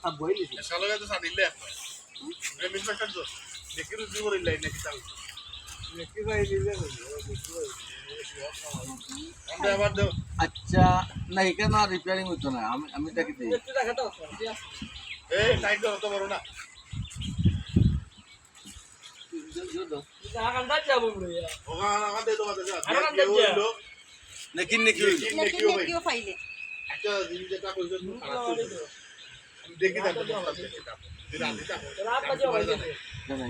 তা বই দিছি শালগে তো সানিলে প্রেমিক ফ্যাক্টর তো দেখি রুজি করে লাইন নাকি তাও দেখি ভাই দিলে আমরা আবার দাও আচ্ছা না এখানে আর রিপেয়ারিং হতো না আমি দেখি দিই এই টাইট করো তো বড় না ওখানে দে তো বাজে যা নেকি নেকি কেউ পাইলে একটা জিনিস যেটা কইছো তুমি খারাপ কইছো আমি দেখি তারপর দেখি তারপর রাতে তারপর রাত বাজে হইছে না না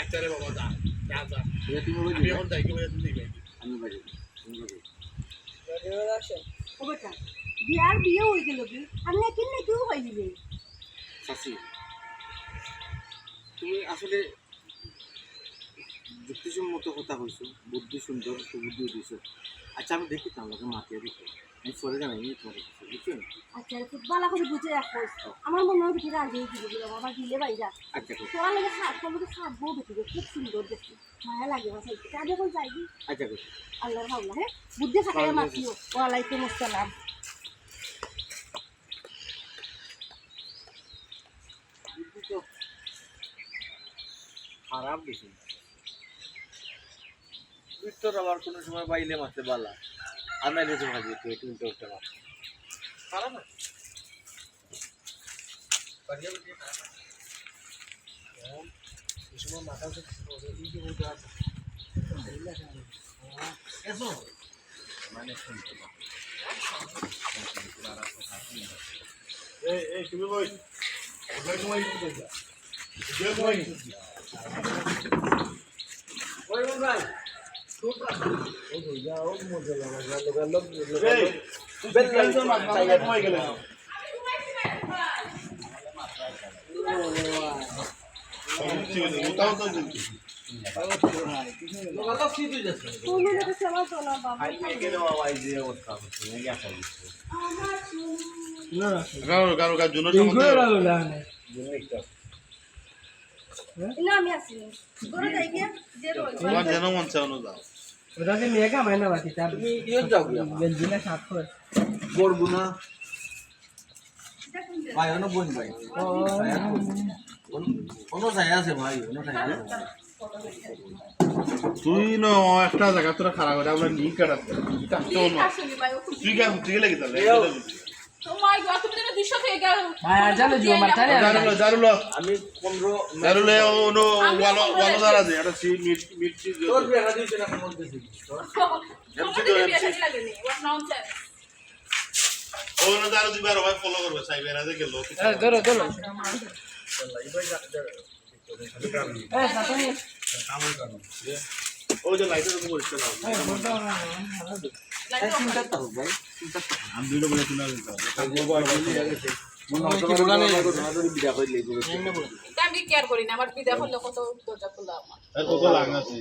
আচ্ছা রে বাবা যা যা যা এটা তুমি বই আমি এখন যাই কি বলে তুমি যাই আমি বাজে তুমি বাজে ও বেটা বিয়ার বিয়ে হয়ে গেল কি আর নাকি কেউ পাইলে শাসি তুমি আসলে যুক্তিসম্মত কথা কইছো বুদ্ধি সুন্দর সুবুদ্ধি দিছো আচ্ছা আমি দেখি তাহলে মাতিয়া দেখি আমি সরে জানাই নি তোমার বুঝছেন আচ্ছা ফুটবল এখন বুঝে রাখো আমার মনে হয় ভিতরে আগে দিব বাবা দিলে বাইরা আচ্ছা তোরা লাগে খাট বউ ভিতরে খুব সুন্দর দেখি মায়া লাগে বাসাই কাজে কোন যাইবি আচ্ছা আল্লাহর হাওলা হ্যাঁ বুদ্ধি খাটায় মাতিও ওয়ালাইকুম আসসালাম বুদ্ধি তো খারাপ বেশি তোর আবার কোনো সময় বাইলে মারতে বালা আর নাইলে তো ভাজি তুই একটু উল্টো উল্টো মার খারাপ না বাড়িয়া বুঝি না এই সময় মাথা এই যে বুঝা আছে এসো মানে শুনতে না এই তুমি কই ওই সময় কি কইছা যে কই ওই ভাই আমি আসি গরু যাই কে যে তোমার যেন মন চাও না যাও ওটা যে মেয়ে কামাই না বাতি তার তুমি ইয়ে যাও বেলজিনা সাত করে করবো না ভাই অন্য বোন ভাই অন্য জায়গা আছে ভাই অন্য জায়গা আছে তুই না একটা জায়গা তোরা খারাপ করে আমরা নি কাটাতে তুই কে তুই লেগে তাহলে তোমার গো তুমি তো 200 থেকে গেল ভাই আর জানো জিও মার তারে জারুলো আমি 15 জারুলে ওনো ওয়ালো ওয়ালো দাঁড়া দে এটা সি মির্চি তোর বিয়া দিছ না কোন দিছি ওনো দাঁড়া দিবার ভাই ফলো করবে সাইবের আগে গেল ধরো ধরো এই সাতনি ওই যে লাইটার উপর বসে না চিন্তা তো ভাই চিন্তা আমি দুটো বলে শুনা দিতাম বিয়া কইলে আমি কেয়ার করি না আমার বিদা হলো কত দরজা খোলা আমার কত লাগাছে